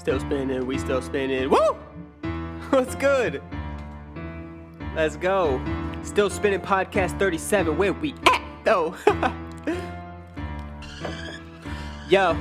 Still spinning, we still spinning. Woo! What's good? Let's go. Still Spinning Podcast 37. Where we at, though? Yo,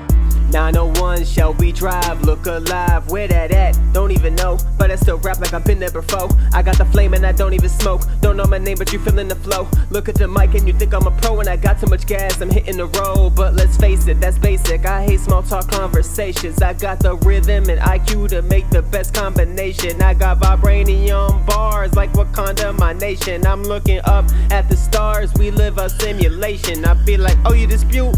901, shall we drive? Look alive, where that at? Don't even know, but I still rap like I've been there before. I got the flame and I don't even smoke. Don't know my name, but you feeling the flow. Look at the mic and you think I'm a pro and I got too much gas, I'm hitting the road. But let's face it, that's basic. I hate small talk conversations. I got the rhythm and IQ to make the best combination. I got vibranium bars like Wakanda, my nation. I'm looking up at the stars, we live a simulation. I be like, oh, you dispute?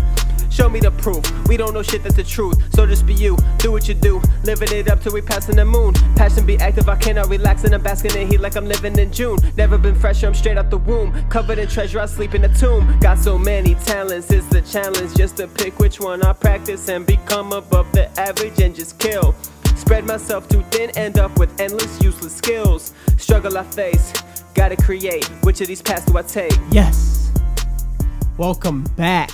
Show me the proof. We don't know shit, that's the truth. So just be you, do what you do. Living it up till we passing the moon. Passion be active, I cannot relax and I'm basking in heat like I'm living in June. Never been fresher, I'm straight out the womb. Covered in treasure, I sleep in a tomb. Got so many talents, it's the challenge just to pick which one I practice and become above the average and just kill. Spread myself too thin, end up with endless useless skills. Struggle I face, gotta create. Which of these paths do I take? Yes. Welcome back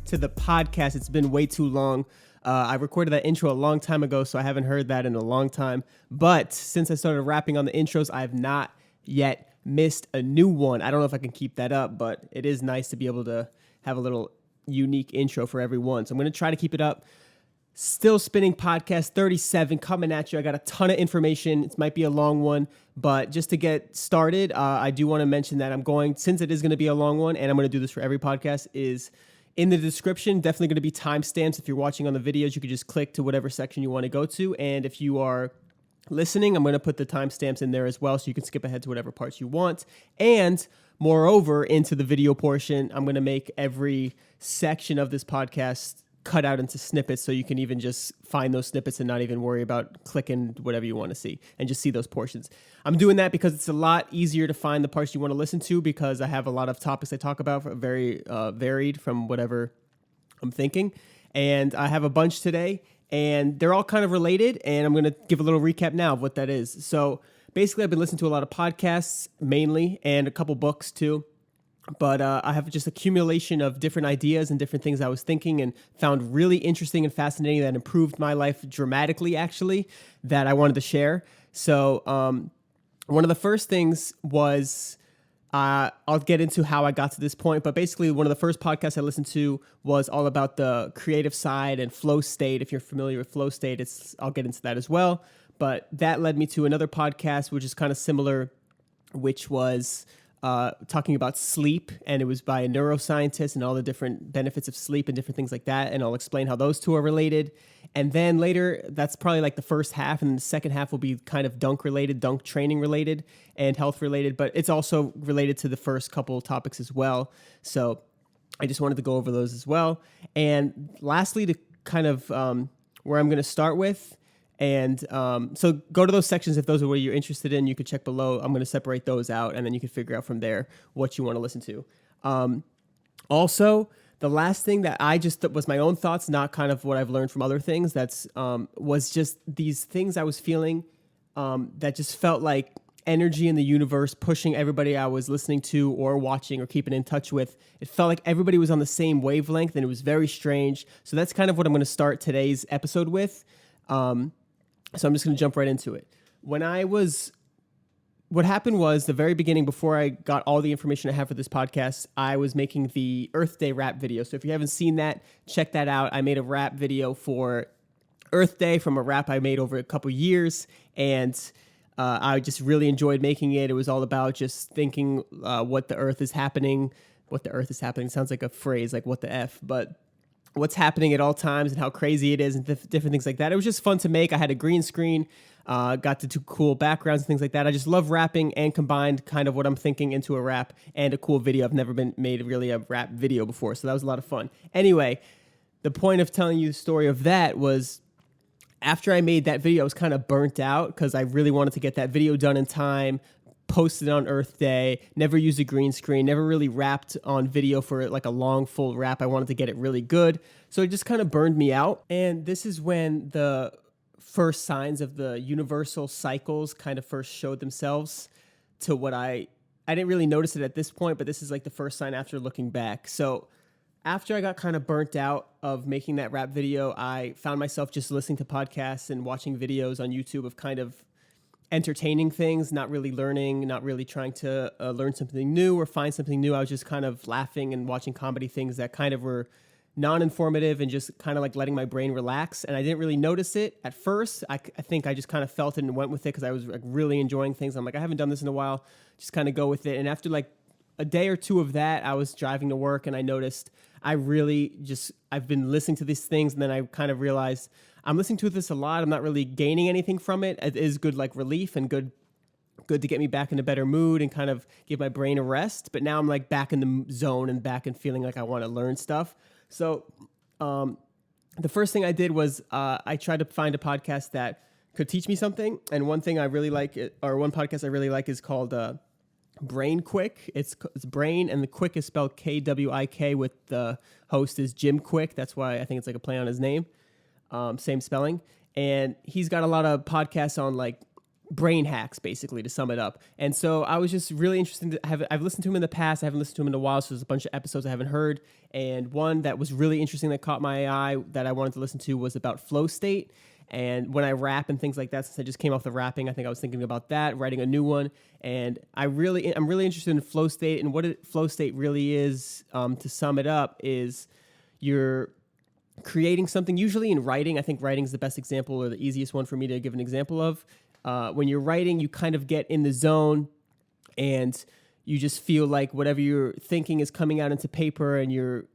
to the podcast. It's been way too long. I recorded that intro a long time ago, so I haven't heard that in a long time. But since I started rapping on the intros, I have not yet missed a new one. I don't know if I can keep that up, but it is nice to be able to have a little unique intro for everyone. So I'm going to try to keep it up. Still Spinning Podcast 37 coming at you. I got a ton of information. It might be a long one, but just to get started, I do want to mention that since it is going to be a long one, and I'm going to do this for every podcast, is in the description, definitely going to be timestamps. If you're watching on the videos, you could just click to whatever section you want to go to. And if you are listening, I'm going to put the timestamps in there as well, so you can skip ahead to whatever parts you want. And moreover, into the video portion, I'm going to make every section of this podcast cut out into snippets, so you can even just find those snippets and not even worry about clicking whatever you want to see and just see those portions. I'm doing that because it's a lot easier to find the parts you want to listen to, because I have a lot of topics I talk about, very varied from whatever I'm thinking. And I have a bunch today, and they're all kind of related, and I'm going to give a little recap now of what that is. So basically, I've been listening to a lot of podcasts mainly, and a couple books too. But I have just accumulation of different ideas and different things I was thinking and found really interesting and fascinating that improved my life dramatically, actually, that I wanted to share. So one of the first things was, I'll get into how I got to this point, but basically one of the first podcasts I listened to was all about the creative side and flow state. If you're familiar with flow state, I'll get into that as well. But that led me to another podcast, which is kind of similar, which was talking about sleep, and it was by a neuroscientist and all the different benefits of sleep and different things like that, and I'll explain how those two are related. And then later, that's probably like the first half, and the second half will be kind of dunk training related and health related, but it's also related to the first couple topics as well. So I just wanted to go over those as well. And lastly, to kind of where I'm going to start with, and so go to those sections if those are what you're interested in. You could check below. I'm going to separate those out, and then you can figure out from there what you want to listen to. Also, the last thing that that was my own thoughts, not kind of what I've learned from other things. Was just these things I was feeling that just felt like energy in the universe pushing everybody I was listening to or watching or keeping in touch with. It felt like everybody was on the same wavelength, and it was very strange. So that's kind of what I'm going to start today's episode with. So I'm just going to jump right into it. What happened was, the very beginning, before I got all the information I have for this podcast, I was making the Earth Day rap video. So if you haven't seen that, check that out. I made a rap video for Earth Day from a rap I made over a couple years, and I just really enjoyed making it. It was all about just thinking what the earth is happening. What the earth is happening sounds like a phrase, like what the F, but what's happening at all times and how crazy it is and different things like that. It was just fun to make. I had a green screen, got to do cool backgrounds and things like that. I just love rapping and combined kind of what I'm thinking into a rap and a cool video. I've never been made really a rap video before, so that was a lot of fun. Anyway, the point of telling you the story of that was, after I made that video, I was kind of burnt out because I really wanted to get that video done in time, posted on Earth Day, never used a green screen, never really rapped on video for like a long full rap. I wanted to get it really good. So it just kind of burned me out. And this is when the first signs of the universal cycles kind of first showed themselves to what I didn't really notice it at this point, but this is like the first sign after looking back. So after I got kind of burnt out of making that rap video, I found myself just listening to podcasts and watching videos on YouTube of kind of entertaining things, not really learning, not really trying to learn something new or find something new. I was just kind of laughing and watching comedy things that kind of were non-informative and just kind of like letting my brain relax. And I didn't really notice it at first. I think I just kind of felt it and went with it because I was like really enjoying things. I'm like, I haven't done this in a while. Just kind of go with it. And after like a day or two of that, I was driving to work and I noticed I've been listening to these things, and then I kind of realized I'm listening to this a lot. I'm not really gaining anything from it. It is good like relief and good to get me back in a better mood and kind of give my brain a rest. But now I'm like back in the zone and back and feeling like I want to learn stuff. So the first thing I did was I tried to find a podcast that could teach me something. And one thing I really like, one podcast I really like is called BrainKwik. It's Brain, and the Kwik is spelled Kwik, with the host is Jim Kwik. That's why I think it's like a play on his name. Same spelling. And he's got a lot of podcasts on like brain hacks, basically, to sum it up. And so I was just really interested I've listened to him in the past. I haven't listened to him in a while, so there's a bunch of episodes I haven't heard. And one that was really interesting that caught my eye that I wanted to listen to was about flow state. And when I rap and things like that, since I just came off the rapping, I think I was thinking about that, writing a new one. And I'm really interested in flow state, and what flow state really is, to sum it up, is you're creating something, usually in writing. I think writing is the best example, or the easiest one for me to give an example of. When you're writing, you kind of get in the zone and you just feel like whatever you're thinking is coming out into paper, and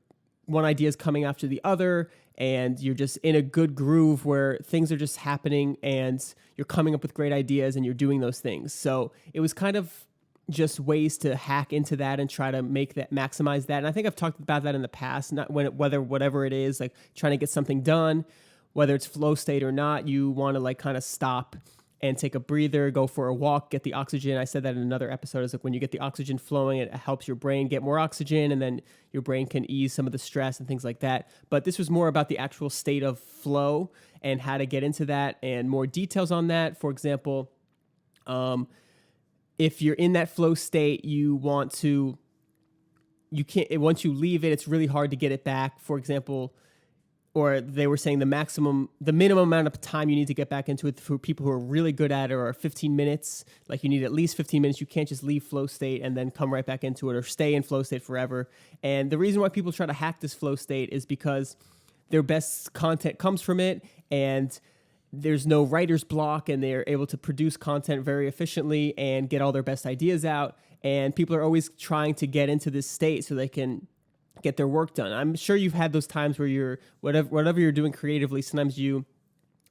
one idea is coming after the other, and you're just in a good groove where things are just happening and you're coming up with great ideas and you're doing those things. So it was kind of just ways to hack into that and try to maximize that. And I think I've talked about that in the past, whatever it is, like trying to get something done, whether it's flow state or not, you want to like kind of stop and take a breather, go for a walk, get the oxygen. I said that in another episode. It's like when you get the oxygen flowing, it helps your brain get more oxygen, and then your brain can ease some of the stress and things like that. But this was more about the actual state of flow and how to get into that and more details on that. For example, if you're in that flow state, once you leave it, it's really hard to get it back. For example, or they were saying the minimum amount of time you need to get back into it for people who are really good at it are 15 minutes. Like you need at least 15 minutes. You can't just leave flow state and then come right back into it or stay in flow state forever. And the reason why people try to hack this flow state is because their best content comes from it, and there's no writer's block, and they're able to produce content very efficiently and get all their best ideas out. And people are always trying to get into this state so they can get their work done. I'm sure you've had those times where you're whatever you're doing creatively, sometimes you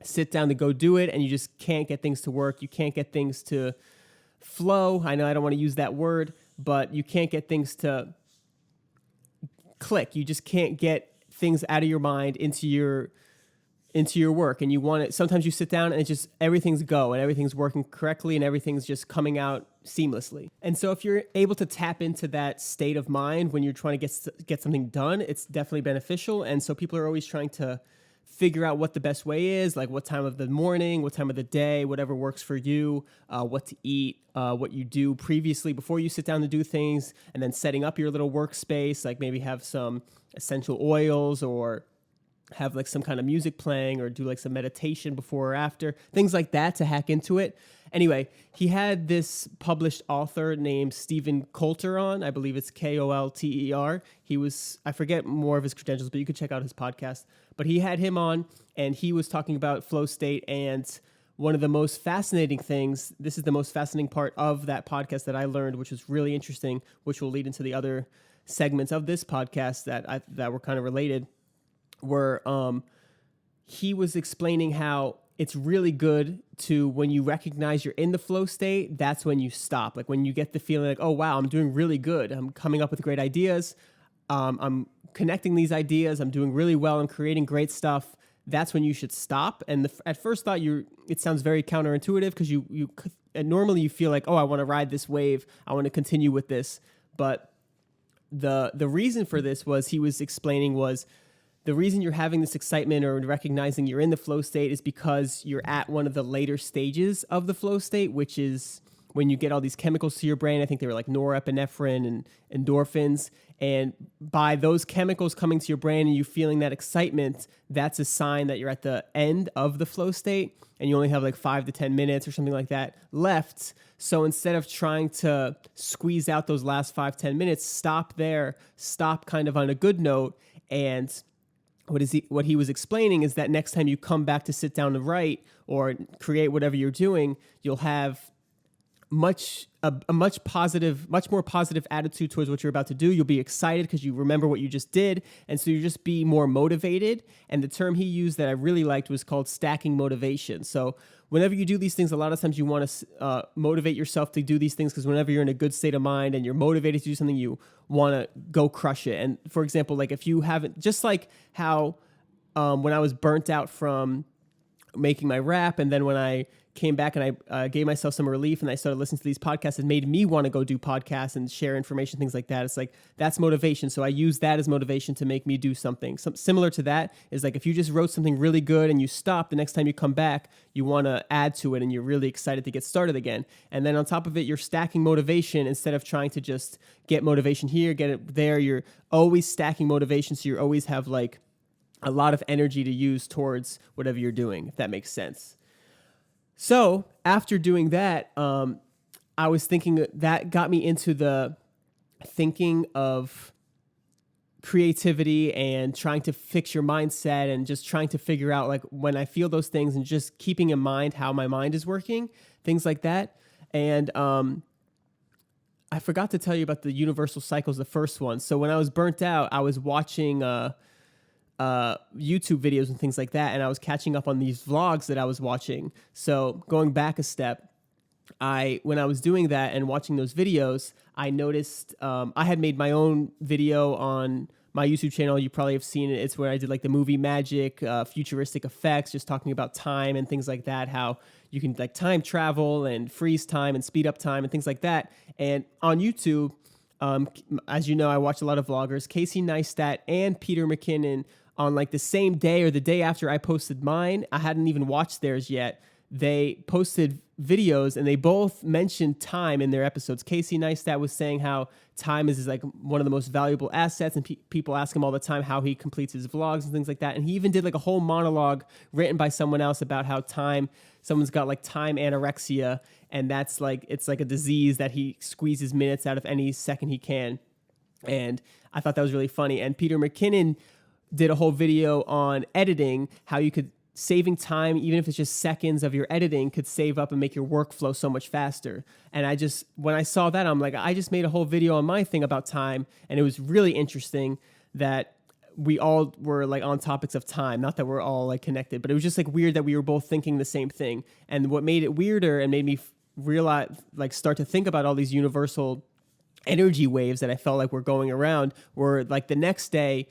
sit down to go do it and you just can't get things to work. You can't get things to flow. I know I don't want to use that word, but you can't get things to click. You just can't get things out of your mind into your work. And you want it. Sometimes you sit down and it's just everything's go and everything's working correctly and everything's just coming out seamlessly. And so if you're able to tap into that state of mind when you're trying to get something done, it's definitely beneficial. And so people are always trying to figure out what the best way is, like what time of the morning, what time of the day, whatever works for you, what to eat, what you do previously before you sit down to do things, and then setting up your little workspace, like maybe have some essential oils or have like some kind of music playing or do like some meditation before or after, things like that to hack into it. Anyway, he had this published author named Stephen Coulter on. I believe it's Kolter. I forget more of his credentials, but you could check out his podcast. But he had him on, and he was talking about flow state. And one of the most fascinating things, this is the most fascinating part of that podcast that I learned, which was really interesting, which will lead into the other segments of this podcast that were kind of related, where he was explaining how it's really good to, when you recognize you're in the flow state, that's when you stop. Like when you get the feeling like, oh, wow, I'm doing really good. I'm coming up with great ideas. I'm connecting these ideas. I'm doing really well. I'm creating great stuff. That's when you should stop. And at first thought, it sounds very counterintuitive because normally you feel like, oh, I want to ride this wave. I want to continue with this. But the reason for this was, he was explaining, was the reason you're having this excitement or recognizing you're in the flow state is because you're at one of the later stages of the flow state, which is when you get all these chemicals to your brain. I think they were like norepinephrine and endorphins. And by those chemicals coming to your brain and you feeling that excitement, that's a sign that you're at the end of the flow state and you only have like 5 to 10 minutes or something like that left. So instead of trying to squeeze out those last 5-10 minutes, stop there, stop kind of on a good note. And what he was explaining is that next time you come back to sit down to write or create whatever you're doing, you'll have a much more positive attitude towards what you're about to do. You'll be excited because you remember what you just did, and so you just be more motivated. And the term he used that I really liked was called stacking motivation. So whenever you do these things, a lot of times you want to motivate yourself to do these things because whenever you're in a good state of mind and you're motivated to do something, you want to go crush it. And for example, like if you haven't, just like how when I was burnt out from making my rap, and then when I came back and I gave myself some relief and I started listening to these podcasts, it made me want to go do podcasts and share information, things like that. It's like, that's motivation. So I use that as motivation to make me do something. Similar to that is like, if you just wrote something really good and you stop, the next time you come back, you want to add to it and you're really excited to get started again. And then on top of it, you're stacking motivation instead of trying to just get motivation here, get it there. You're always stacking motivation. So you always have like a lot of energy to use towards whatever you're doing, if that makes sense. So after doing that, I was thinking that got me into the thinking of creativity and trying to fix your mindset and just trying to figure out like when I feel those things and just keeping in mind how my mind is working, things like that. And I forgot to tell you about the universal cycles, the first one. So when I was burnt out, I was watching YouTube videos and things like that, and I was catching up on these vlogs that I was watching. So going back a step, when I was doing that and watching those videos, I noticed I had made my own video on my YouTube channel. You probably have seen it. It's where I did like the movie magic, futuristic effects, just talking about time and things like that, how you can like time travel and freeze time and speed up time and things like that. And on YouTube, as you know, I watch a lot of vloggers, Casey Neistat and Peter McKinnon, on like the same day or the day after I posted mine. I hadn't even watched theirs yet. They posted videos and they both mentioned time in their episodes. Casey Neistat was saying how time is like one of the most valuable assets, and people ask him all the time how he completes his vlogs and things like that. And he even did like a whole monologue written by someone else about how someone's got like time anorexia, and that's like, it's like a disease that he squeezes minutes out of any second he can. And I thought that was really funny. And Peter McKinnon did a whole video on editing, how you could saving time, even if it's just seconds of your editing, could save up and make your workflow so much faster. And when I saw that, I'm like, I just made a whole video on my thing about time. And it was really interesting that we all were like on topics of time. Not that we're all like connected, but it was just like weird that we were both thinking the same thing. And what made it weirder and made me realize, like start to think about all these universal energy waves that I felt like were going around, were like the next day,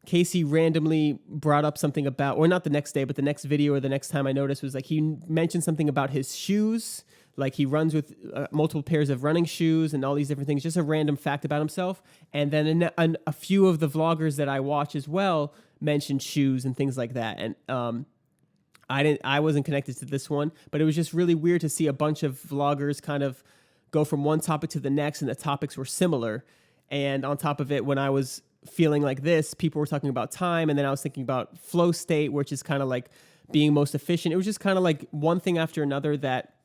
Casey randomly brought up something about, or not the next day, but the next video or the next time I noticed was like he mentioned something about his shoes. Like he runs with multiple pairs of running shoes and all these different things, just a random fact about himself. And then a few of the vloggers that I watch as well mentioned shoes and things like that. And I wasn't connected to this one, but it was just really weird to see a bunch of vloggers kind of go from one topic to the next, and the topics were similar. And on top of it, when I was feeling like this, people were talking about time, and then I was thinking about flow state, which is kind of like being most efficient. It was just kind of like one thing after another that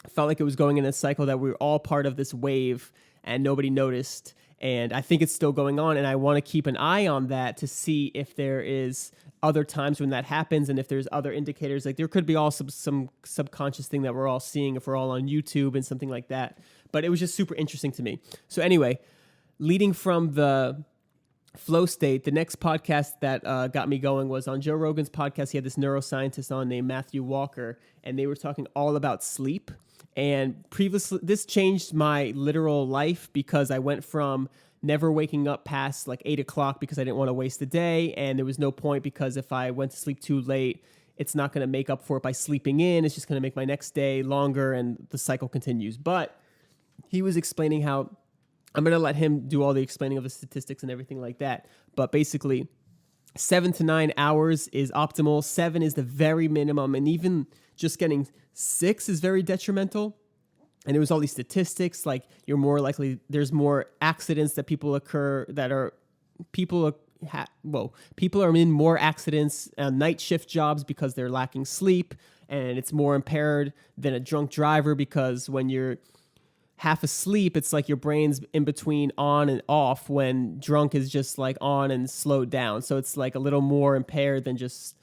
felt like it was going in a cycle that we were all part of this wave and nobody noticed. And I think it's still going on, and I want to keep an eye on that to see if there is other times when that happens, and if there's other indicators. Like there could be all some subconscious thing that we're all seeing if we're all on YouTube and something like that. But it was just super interesting to me. So anyway, leading from the flow state, the next podcast that got me going was on Joe Rogan's podcast. He had this neuroscientist on named Matthew Walker, and they were talking all about sleep. And previously, this changed my literal life because I went from never waking up past like 8 o'clock because I didn't want to waste the day, and there was no point because if I went to sleep too late, it's not going to make up for it by sleeping in. It's just going to make my next day longer, and the cycle continues. But he was explaining how, I'm going to let him do all the explaining of the statistics and everything like that. But basically, 7 to 9 hours is optimal. 7 is the very minimum. And even just getting 6 is very detrimental. And it was all these statistics, like you're more likely, there's more accidents that people occur that are, people are in more accidents, night shift jobs because they're lacking sleep, and it's more impaired than a drunk driver because when you're half asleep, it's like your brain's in between on and off, when drunk is just like on and slowed down. So it's like a little more impaired than just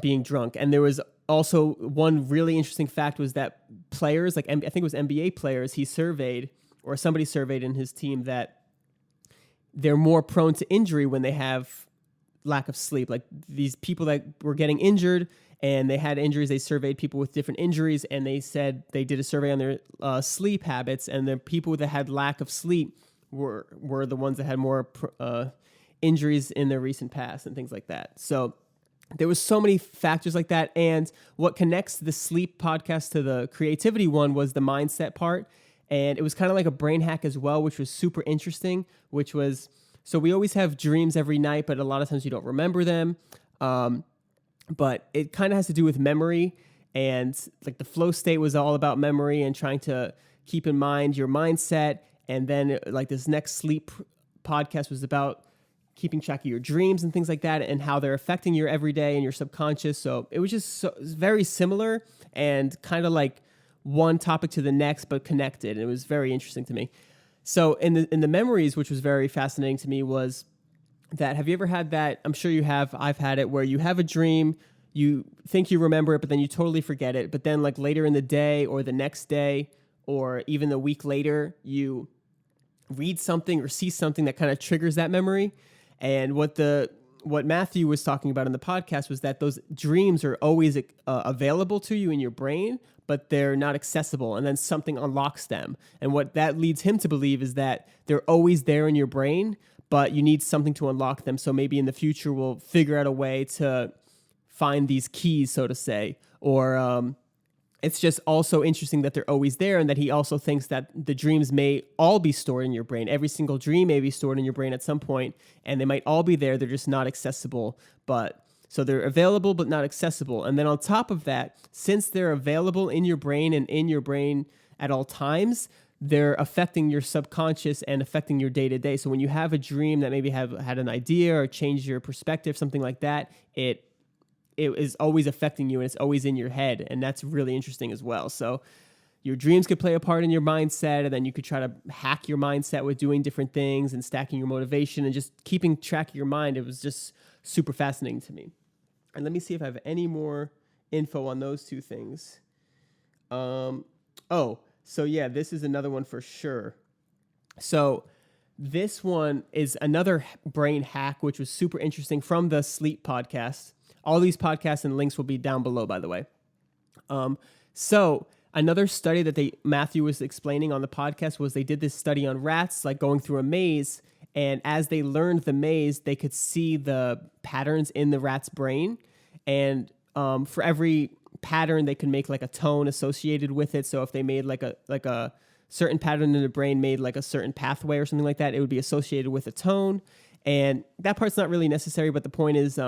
being drunk. And there was also one really interesting fact was that players, like I think it was NBA players, he surveyed, or somebody surveyed in his team, that they're more prone to injury when they have lack of sleep. Like these people that were getting injured and they had injuries, they surveyed people with different injuries, and they said they did a survey on their sleep habits, and the people that had lack of sleep were the ones that had more injuries in their recent past and things like that. So there was so many factors like that. And what connects the sleep podcast to the creativity one was the mindset part. And it was kind of like a brain hack as well, which was super interesting, which was, so we always have dreams every night, but a lot of times you don't remember them. But it kind of has to do with memory, and like the flow state was all about memory and trying to keep in mind your mindset. And then like this next sleep podcast was about keeping track of your dreams and things like that, and how they're affecting your everyday and your subconscious. So it was just it was very similar and kind of like one topic to the next, but connected. And it was very interesting to me. So in the memories, which was very fascinating to me, was that, have you ever had that? I'm sure you have. I've had it, where you have a dream, you think you remember it, but then you totally forget it. But then like later in the day or the next day or even a week later, you read something or see something that kind of triggers that memory. And what Matthew was talking about in the podcast was that those dreams are always available to you in your brain, but they're not accessible. And then something unlocks them. And what that leads him to believe is that they're always there in your brain, but you need something to unlock them. So maybe in the future, we'll figure out a way to find these keys, so to say. Or it's just also interesting that they're always there, and that he also thinks that the dreams may all be stored in your brain. Every single dream may be stored in your brain at some point, and they might all be there. They're just not accessible. So they're available, but not accessible. And then on top of that, since they're available in your brain and in your brain at all times, they're affecting your subconscious and affecting your day-to-day. So when you have a dream that maybe had an idea or changed your perspective, something like that, it is always affecting you, and it's always in your head. And that's really interesting as well. So your dreams could play a part in your mindset, and then you could try to hack your mindset with doing different things and stacking your motivation and just keeping track of your mind. It was just super fascinating to me. And let me see if I have any more info on those two things. So yeah, this is another one for sure. So this one is another brain hack, which was super interesting from the sleep podcast. All these podcasts and links will be down below, by the way. So another study that Matthew was explaining on the podcast was they did this study on rats, like going through a maze. And as they learned the maze, they could see the patterns in the rat's brain. And for every pattern, they could make like a tone associated with it. So if they made like a certain pattern in the brain made like a certain pathway or something like that, it would be associated with a tone. And that part's not really necessary, but the point is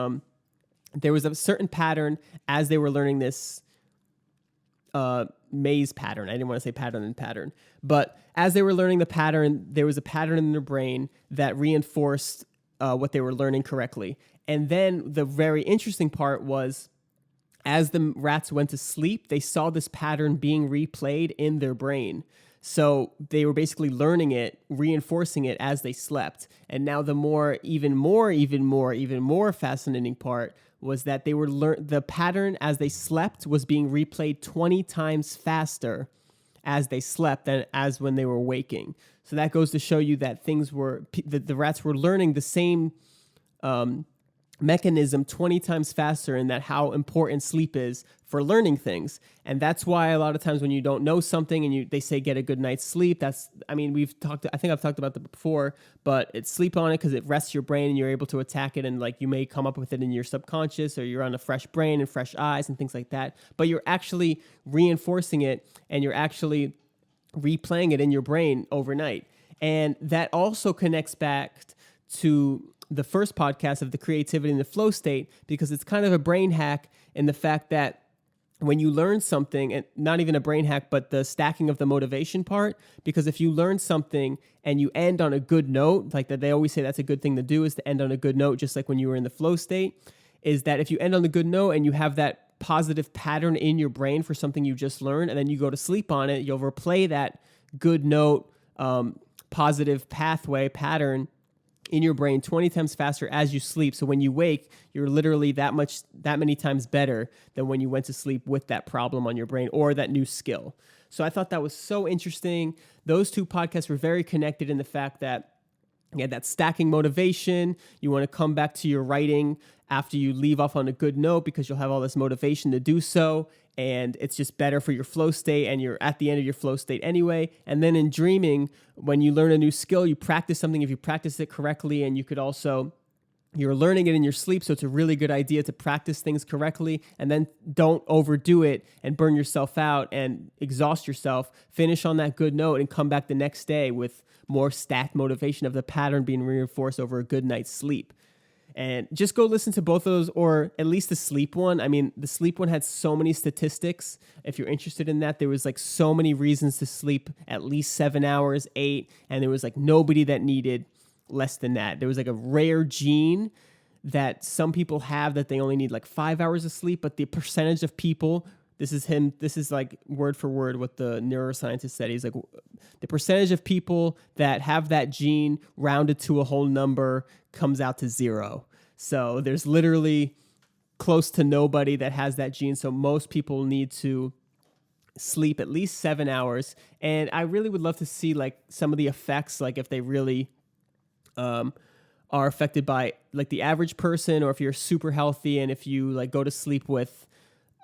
there was a certain pattern as they were learning this maze pattern. I didn't want to say pattern, but as they were learning the pattern, there was a pattern in their brain that reinforced what they were learning correctly. And then the very interesting part was, as the rats went to sleep, they saw this pattern being replayed in their brain. So they were basically learning it, reinforcing it as they slept. And now the even more fascinating part was that they were the pattern as they slept was being replayed 20 times faster as they slept than as when they were waking. So that goes to show you that the rats were learning the same mechanism 20 times faster, and that how important sleep is for learning things. And that's why a lot of times when you don't know something and they say get a good night's sleep, I think I've talked about that before, but it's sleep on it because it rests your brain and you're able to attack it, and like you may come up with it in your subconscious, or you're on a fresh brain and fresh eyes and things like that, but you're actually reinforcing it and you're actually replaying it in your brain overnight. And that also connects back to the first podcast of the creativity and the flow state, because it's kind of a brain hack in the fact that when you learn something, and not even a brain hack, but the stacking of the motivation part, because if you learn something and you end on a good note, like that, they always say that's a good thing to do, is to end on a good note, just like when you were in the flow state, is that if you end on the good note and you have that positive pattern in your brain for something you just learned, and then you go to sleep on it, you'll replay that good note, positive pattern in your brain 20 times faster as you sleep. So when you wake, you're literally that many times better than when you went to sleep with that problem on your brain or that new skill. So I thought that was so interesting. Those two podcasts were very connected in the fact that that stacking motivation, you want to come back to your writing after you leave off on a good note because you'll have all this motivation to do so. And it's just better for your flow state, and you're at the end of your flow state anyway. And then in dreaming, when you learn a new skill, you practice something if you practice it correctly, and you could also, you're learning it in your sleep, so it's a really good idea to practice things correctly, and then don't overdo it and burn yourself out and exhaust yourself. Finish on that good note and come back the next day with more stacked motivation of the pattern being reinforced over a good night's sleep. And just go listen to both of those, or at least the sleep one. I mean, the sleep one had so many statistics. If you're interested in that, there was like so many reasons to sleep at least 7 hours, 8, and there was like nobody that needed less than that. There was like a rare gene that some people have that they only need like 5 hours of sleep, but the percentage of people, this is like word for word what the neuroscientist said. He's like, the percentage of people that have that gene rounded to a whole number comes out to 0. So there's literally close to nobody that has that gene. So most people need to sleep at least 7 hours. And I really would love to see like some of the effects, like if they really are affected by like the average person, or if you're super healthy and if you like go to sleep with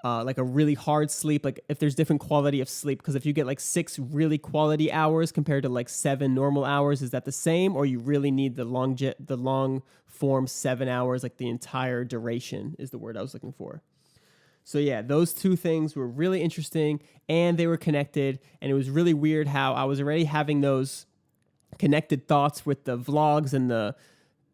like a really hard sleep, like if there's different quality of sleep, because if you get like 6 really quality hours compared to like 7 normal hours, is that the same, or you really need the long form 7 hours, like the entire duration is the word I was looking for. So yeah, those two things were really interesting, and they were connected, and it was really weird how I was already having those connected thoughts with the vlogs and the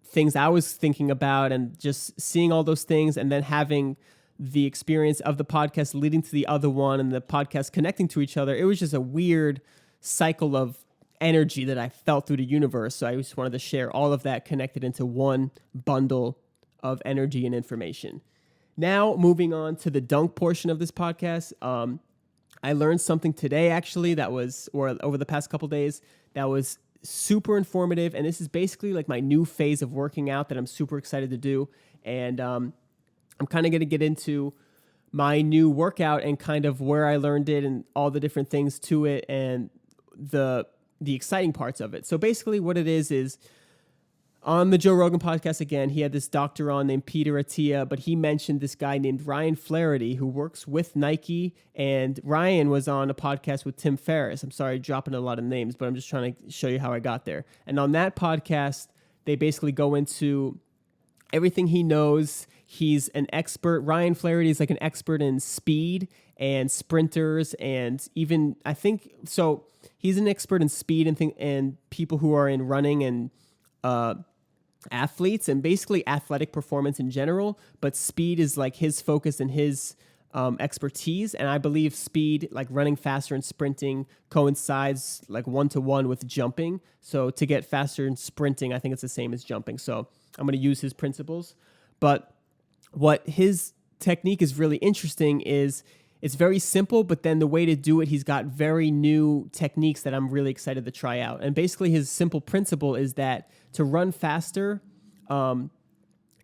things I was thinking about, and just seeing all those things, and then having the experience of the podcast leading to the other one, and the podcast connecting to each other. It was just a weird cycle of energy that I felt through the universe. So I just wanted to share all of that connected into one bundle of energy and information. Now, moving on to the dunk portion of this podcast. I learned something today, actually, or over the past couple days, that was super informative. And this is basically like my new phase of working out that I'm super excited to do. And I'm kind of going to get into my new workout and kind of where I learned it and all the different things to it and the exciting parts of it. So basically what it is on the Joe Rogan podcast, again, he had this doctor on named Peter Attia, but he mentioned this guy named Ryan Flaherty who works with Nike, and Ryan was on a podcast with Tim Ferris. I'm sorry, dropping a lot of names, but I'm just trying to show you how I got there. And on that podcast, they basically go into everything he knows. He's an expert. Ryan Flaherty is like an expert in speed and sprinters, and even I think so. He's an expert in speed and people who are in running and athletes, and basically athletic performance in general. But speed is like his focus and his expertise. And I believe speed, like running faster and sprinting, coincides like 1-to-1 with jumping. So to get faster in sprinting, I think it's the same as jumping. So I'm going to use his principles, but what his technique is really interesting is it's very simple, but then the way to do it, he's got very new techniques that I'm really excited to try out. And basically his simple principle is that to run faster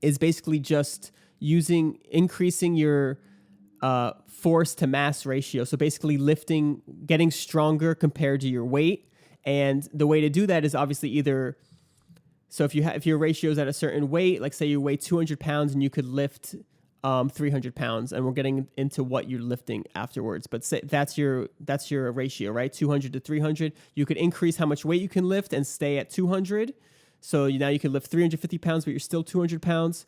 is basically just increasing your force to mass ratio. So basically getting stronger compared to your weight. And the way to do that is obviously so if your ratio is at a certain weight, like say you weigh 200 pounds and you could lift 300 pounds, and we're getting into what you're lifting afterwards. But say that's your ratio, right? 200 to 300. You could increase how much weight you can lift and stay at 200. So now you can lift 350 pounds, but you're still 200 pounds.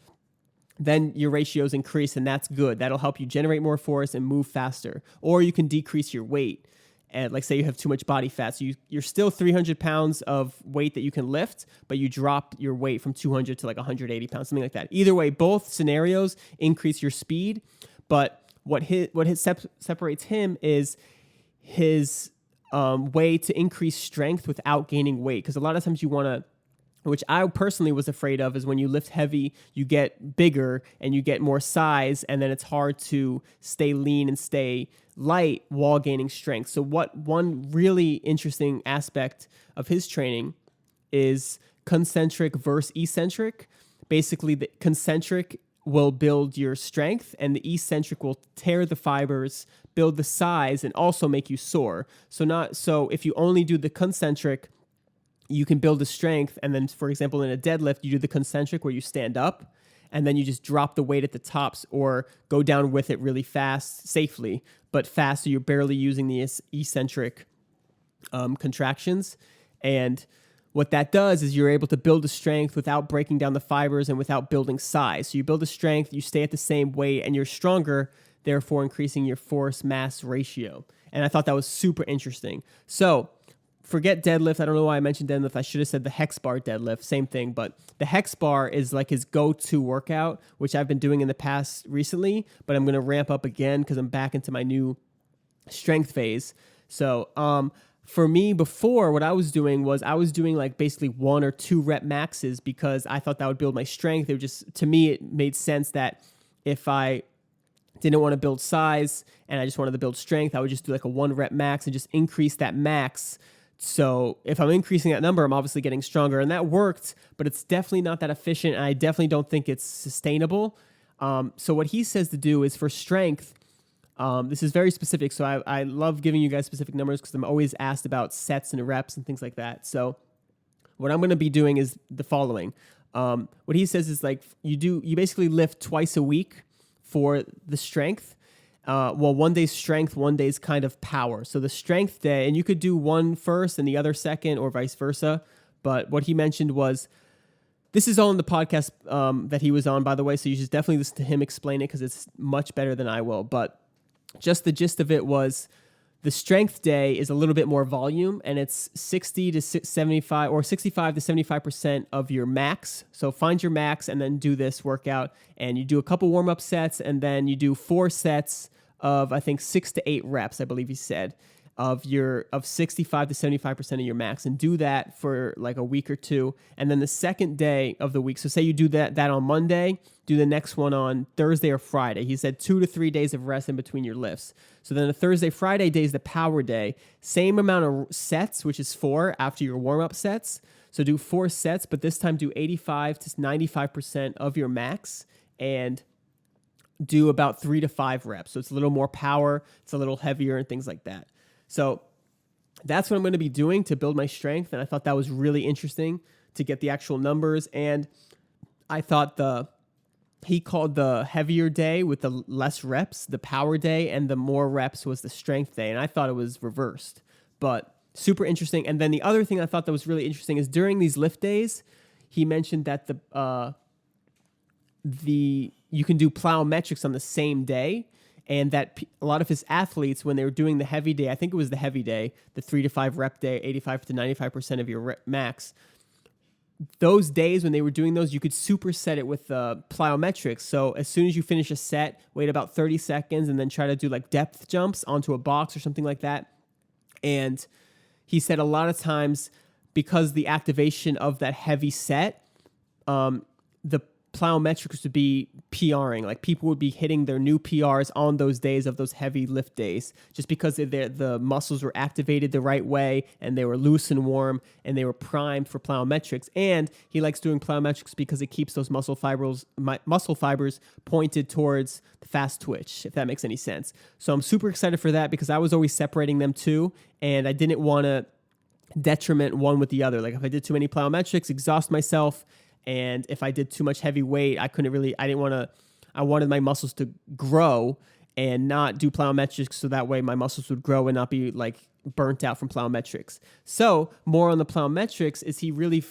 Then your ratios increase, and that's good. That'll help you generate more force and move faster. Or you can decrease your weight. And like say you have too much body fat, so you're still 300 pounds of weight that you can lift, but you drop your weight from 200 to like 180 pounds, something like that. Either way, both scenarios increase your speed, but separates him is his way to increase strength without gaining weight. Because a lot of times you want to, which I personally was afraid of, is when you lift heavy, you get bigger and you get more size, and then it's hard to stay lean and stay light while gaining strength. So one really interesting aspect of his training is concentric versus eccentric. Basically, the concentric will build your strength and the eccentric will tear the fibers, build the size, and also make you sore. So if you only do the concentric, you can build the strength, and then, for example, in a deadlift, you do the concentric where you stand up, and then you just drop the weight at the tops or go down with it really fast, safely, but fast, so you're barely using the eccentric contractions. And what that does is you're able to build the strength without breaking down the fibers and without building size. So you build the strength, you stay at the same weight, and you're stronger, therefore increasing your force mass ratio. And I thought that was super interesting. So forget deadlift. I don't know why I mentioned deadlift. I should have said the hex bar deadlift. Same thing. But the hex bar is like his go-to workout, which I've been doing in the past recently, but I'm going to ramp up again because I'm back into my new strength phase. So for me, before, what I was doing like basically 1 or 2 rep maxes because I thought that would build my strength. To me, it made sense that if I didn't want to build size and I just wanted to build strength, I would just do like a 1 rep max and just increase that max. So if I'm increasing that number, I'm obviously getting stronger, and that worked, but it's definitely not that efficient, and I definitely don't think it's sustainable. So what he says to do is for strength, this is very specific, so I love giving you guys specific numbers because I'm always asked about sets and reps and things like that. So what I'm going to be doing is the following. What he says is like you basically lift twice a week for the strength. 1 day's strength, 1 day's kind of power. So the strength day, and you could do one first and the other second or vice versa. But what he mentioned was, this is all in the podcast that he was on, by the way. So you should definitely listen to him explain it because it's much better than I will. But just the gist of it was the strength day is a little bit more volume, and it's 60 to 75 or 65 to 75% of your max. So find your max and then do this workout, and you do a couple warm-up sets, and then you do 4 sets of, I think, 6 to 8 reps, I believe he said, of 65 to 75% of your max, and do that for like a week or two. And then the second day of the week, so say you do that on Monday, do the next one on Thursday or Friday. He said 2 to 3 days of rest in between your lifts. So then the Thursday, Friday day is the power day. Same amount of sets, which is 4 after your warm-up sets. So do 4 sets, but this time do 85 to 95% of your max, and do about 3 to 5 reps. So it's a little more power, it's a little heavier, and things like that. So that's what I'm going to be doing to build my strength, and I thought that was really interesting to get the actual numbers. And I thought he called the heavier day with the less reps the power day, and the more reps was the strength day, and I thought it was reversed, but super interesting. And then the other thing I thought that was really interesting is during these lift days, he mentioned that you can do plyometrics on the same day, and that a lot of his athletes, when they were doing the heavy day, I think it was the heavy day, the 3 to 5 rep day, 85 to 95% of your max, those days when they were doing those, you could superset it with plyometrics. So as soon as you finish a set, wait about 30 seconds and then try to do like depth jumps onto a box or something like that. And he said a lot of times, because the activation of that heavy set, the plyometrics would be PRing. Like people would be hitting their new PRs on those days of those heavy lift days, just because the muscles were activated the right way and they were loose and warm and they were primed for plyometrics. And he likes doing plyometrics because it keeps those muscle fibers pointed towards the fast twitch, if that makes any sense. So I'm super excited for that because I was always separating them too, and I didn't want to detriment one with the other. Like if I did too many plyometrics, exhaust myself. And if I did too much heavy weight, I wanted my muscles to grow and not do plyometrics, so that way my muscles would grow and not be like burnt out from plyometrics. So more on the plyometrics is he really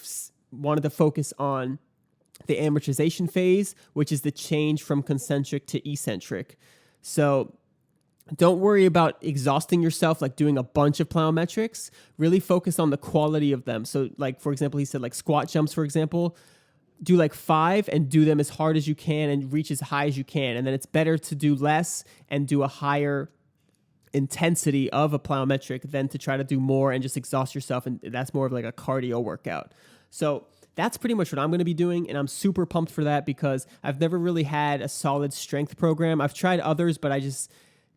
wanted to focus on the amortization phase, which is the change from concentric to eccentric. So don't worry about exhausting yourself, like doing a bunch of plyometrics. Really focus on the quality of them. So like, for example, he said like squat jumps, for example, do like 5 and do them as hard as you can and reach as high as you can. And then it's better to do less and do a higher intensity of a plyometric than to try to do more and just exhaust yourself. And that's more of like a cardio workout. So that's pretty much what I'm going to be doing. And I'm super pumped for that because I've never really had a solid strength program. I've tried others, but I just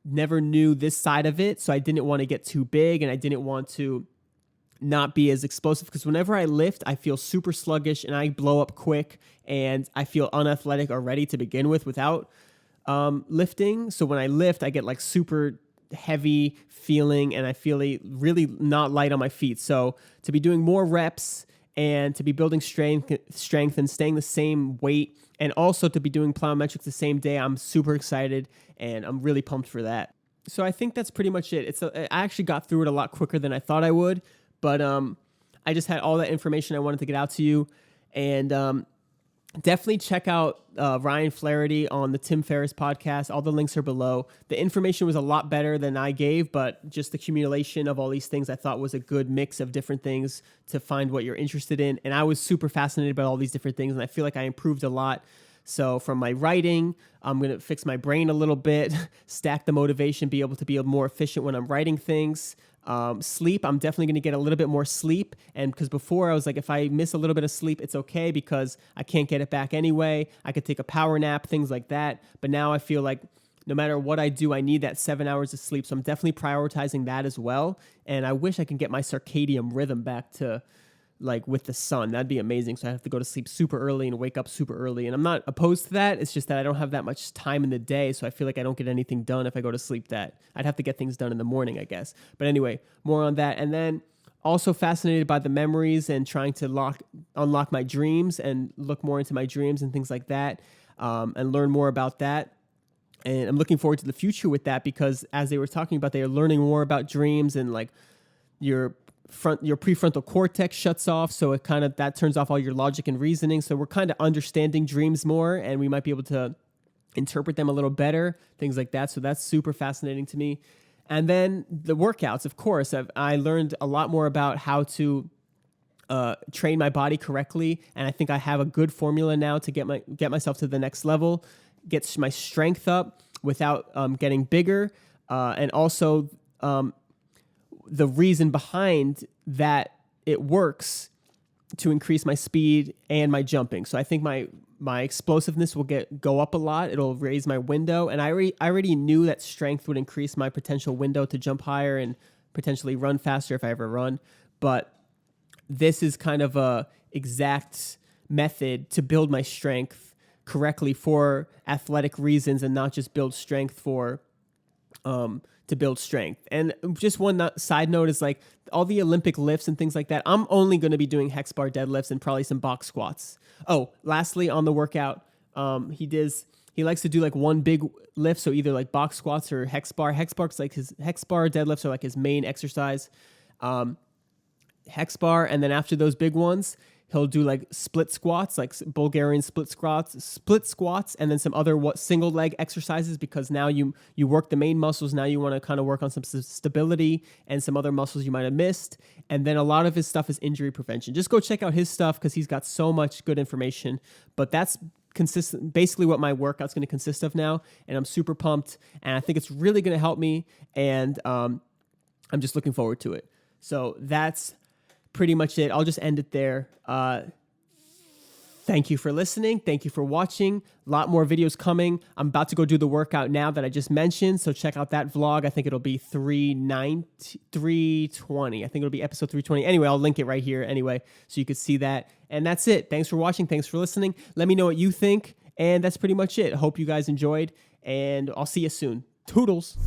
never knew this side of it. So I didn't want to get too big and I didn't want to not be as explosive because whenever I lift, I feel super sluggish and I blow up quick and I feel unathletic already to begin with without lifting. So when I lift, I get like super heavy feeling and I feel really not light on my feet. So to be doing more reps and to be building strength and staying the same weight and also to be doing plyometrics the same day, I'm super excited and I'm really pumped for that. So I think that's pretty much it. I actually got through it a lot quicker than I thought I would, but I just had all that information I wanted to get out to you. And definitely check out Ryan Flaherty on the Tim Ferris podcast. All the links are below. The information was a lot better than I gave, but just the accumulation of all these things I thought was a good mix of different things to find what you're interested in. And I was super fascinated by all these different things, and I feel like I improved a lot. So from my writing, I'm going to fix my brain a little bit, stack the motivation, be able to be more efficient when I'm writing things. Sleep, I'm definitely going to get a little bit more sleep. And because before I was like, if I miss a little bit of sleep, it's okay because I can't get it back anyway. I could take a power nap, things like that. But now I feel like no matter what I do, I need that 7 hours of sleep. So I'm definitely prioritizing that as well. And I wish I could get my circadian rhythm back to like with the sun. That'd be amazing. So I have to go to sleep super early and wake up super early. And I'm not opposed to that. It's just that I don't have that much time in the day. So I feel like I don't get anything done if I go to sleep I'd have to get things done in the morning, I guess. But anyway, more on that. And then also fascinated by the memories and trying to unlock my dreams and look more into my dreams and things like that, and learn more about that. And I'm looking forward to the future with that because as they were talking about, they are learning more about dreams and like your prefrontal cortex shuts off, so it kind of that turns off all your logic and reasoning. So we're kind of understanding dreams more, and we might be able to interpret them a little better, things like that. So that's super fascinating to me. And then the workouts, of course, I learned a lot more about how to train my body correctly, and I think I have a good formula now to get myself to the next level, get my strength up without getting bigger, and also the reason behind that it works to increase my speed and my jumping. So I think my explosiveness will go up a lot. It'll raise my window. And I already knew that strength would increase my potential window to jump higher and potentially run faster if I ever run. But this is kind of a exact method to build my strength correctly for athletic reasons and not just build strength to build strength. And just one side note is like all the Olympic lifts and things like that, I'm only going to be doing hex bar deadlifts and probably some box squats. Oh, lastly on the workout, he likes to do like one big lift. So either like box squats or hex bar. Hex bar deadlifts are like his main exercise. Hex bar. And then after those big ones, he'll do like split squats, like Bulgarian split squats, and then some other single leg exercises because now you work the main muscles. Now you want to kind of work on some stability and some other muscles you might have missed. And then a lot of his stuff is injury prevention. Just go check out his stuff because he's got so much good information. But that's consistent, basically what my workout's going to consist of now. And I'm super pumped. And I think it's really going to help me. And I'm just looking forward to it. So that's pretty much it. I'll just end it there. Thank you for listening. Thank you for watching. A lot more videos coming. I'm about to go do the workout now that I just mentioned. So check out that vlog. I think it'll be 320. I think it'll be episode 320. Anyway, I'll link it right here anyway, so you can see that. And that's it. Thanks for watching. Thanks for listening. Let me know what you think. And that's pretty much it. Hope you guys enjoyed, and I'll see you soon. Toodles.